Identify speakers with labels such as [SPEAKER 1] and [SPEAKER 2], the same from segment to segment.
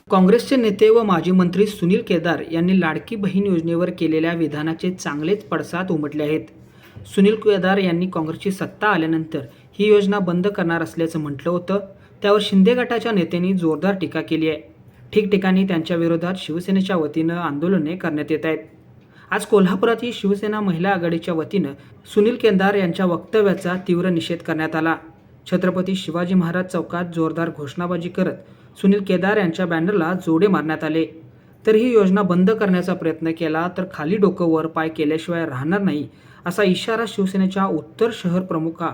[SPEAKER 1] काँग्रेसचे नेते व माजी मंत्री सुनील केदार यांनी लाडकी बहीण योजनेवर केलेल्या विधानाचे चांगलेच पडसाद उमटले आहेत. सुनील केदार यांनी काँग्रेसची सत्ता आल्यानंतर ही योजना बंद करणार असल्याचं म्हटलं होतं. त्यावर शिंदे गटाच्या नेत्यांनी जोरदार टीका केली आहे. ठिकठिकाणी त्यांच्या विरोधात शिवसेनेच्या वतीनं आंदोलने करण्यात येत आहेत. आज कोल्हापुरातही शिवसेना महिला आघाडीच्या वतीनं सुनील केदार यांच्या वक्तव्याचा तीव्र निषेध करण्यात आला. छत्रपती शिवाजी महाराज चौकात जोरदार घोषणाबाजी करत सुनील केदार यांच्या बॅनरला जोडे मारण्यात आले. तर ही योजना बंद करण्याचा प्रयत्न केला तर खाली डोकं वर पाय केल्याशिवाय राहणार नाही, असा इशारा शिवसेनेच्या उत्तर शहर प्रमुखा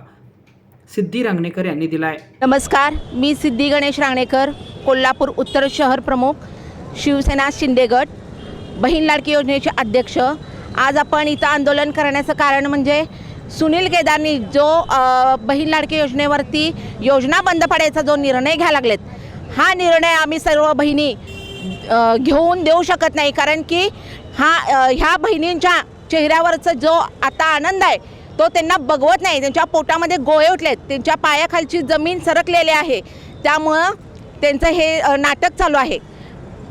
[SPEAKER 1] सिद्धी रांगणेकर यांनी दिलाय.
[SPEAKER 2] नमस्कार, मी सिद्धी गणेश रांगणेकर, कोल्हापूर उत्तर शहर प्रमुख, शिवसेना शिंदे गट, बहीण लाडकी योजनेचे अध्यक्ष. आज आपण इथं आंदोलन करण्याचं कारण म्हणजे सुनील केदारनी जो बहीण लाडकी योजनेवरती योजना बंद पाडायचा जो निर्णय घ्यायला लागलेत, हा निर्णय आम्ही सर्व बहिणी घेऊन देऊ शकत नाही. कारण की ह्या बहिणींच्या चेहऱ्यावरचा जो आता आनंद आहे तो त्यांना बघवत नाही. त्यांच्या पोटामध्ये गोळे उठलेत, त्यांच्या पायाखालची जमीन सरकलेली आहे. त्यामुळं त्यांचं हे नाटक चालू आहे.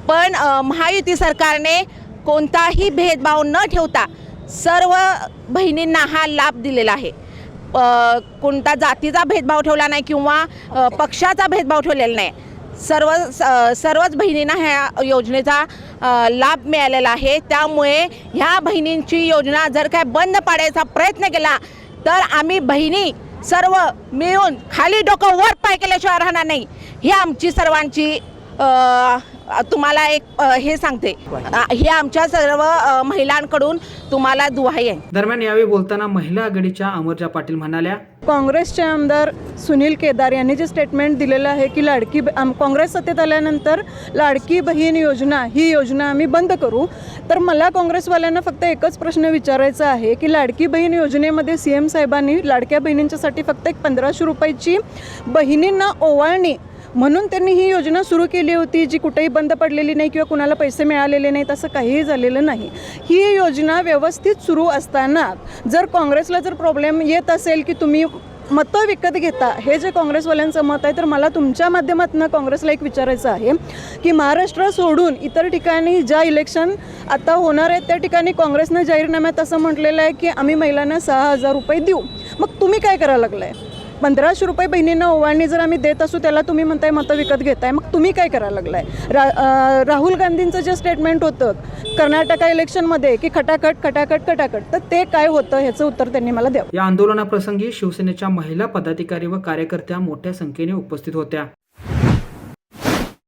[SPEAKER 2] पण महायुती सरकारने कोणताही भेदभाव न ठेवता सर्व बहिणींना हा लाभ दिलेला आहे. कोणता जातीचा भेदभाव ठेवला नाही किंवा पक्षाचा भेदभाव ठेवलेला नाही. सर्वच बहिणींना ह्या योजनेचा लाभ मिळालेला आहे. त्यामुळे ह्या बहिणींची योजना जर काय बंद पाडायचा प्रयत्न केला तर आम्ही बहिणी सर्व मिळून खाली डोकं वर पाय केल्याशिवाय राहणार नाही. ही आमची सर्वांची तुम्हाला एक हे सांगते, हे आमच्या सर्व महिलांकडून तुम्हाला दुहाई आहे.
[SPEAKER 1] दरम्यान यावेळी बोलताना महिला आघाडीच्या अमरजा पाटील म्हणाल्या,
[SPEAKER 3] काँग्रेसचे आमदार सुनील केदार यांनी जे स्टेटमेंट दिलेलं आहे की काँग्रेस सत्तेत आल्यानंतर लाडकी बहीण योजना ही योजना आम्ही बंद करू, तर मला काँग्रेसवाल्यांना फक्त एकच प्रश्न विचारायचा आहे की लाडकी बहीण योजनेमध्ये CM साहेबांनी लाडक्या बहिणींच्यासाठी फक्त एक 1500 रुपयाची बहिणींना ओवाळणी म्हणून त्यांनी ही योजना सुरू केली होती, जी कुठेही बंद पडलेली नाही किंवा कुणाला पैसे मिळालेले नाहीत, असं काहीही झालेलं नाही. ही योजना व्यवस्थित सुरू असताना जर काँग्रेसला जर प्रॉब्लेम येत असेल की तुम्ही मतं विकत घेता, हे जे काँग्रेसवाल्यांचं मत आहे, तर मला तुमच्या माध्यमातून काँग्रेसला एक विचारायचं आहे की महाराष्ट्र सोडून इतर ठिकाणी ज्या इलेक्शन आता होणार आहेत त्या ठिकाणी काँग्रेसनं जाहीरनाम्यात असं म्हटलेलं आहे की आम्ही महिलांना 6000 रुपये देऊ. मग तुम्ही काय करायला लागलं आहे? 1500 रुपये बहिणींना ओवाळणी जर आम्ही देत असू त्याला तुम्ही म्हणताय मतं विकत घेताय. मग तुम्ही काय करायला लागलं आहे? राहुल गांधींचं जे स्टेटमेंट होतं कर्नाटक इलेक्शनमध्ये की खटाखट खटाखट खटाखट, तर ते काय होतं ह्याचं उत्तर त्यांनी मला द्यावं.
[SPEAKER 1] या आंदोलनाप्रसंगी शिवसेनेच्या महिला पदाधिकारी व कार्यकर्त्या मोठ्या संख्येने उपस्थित होत्या.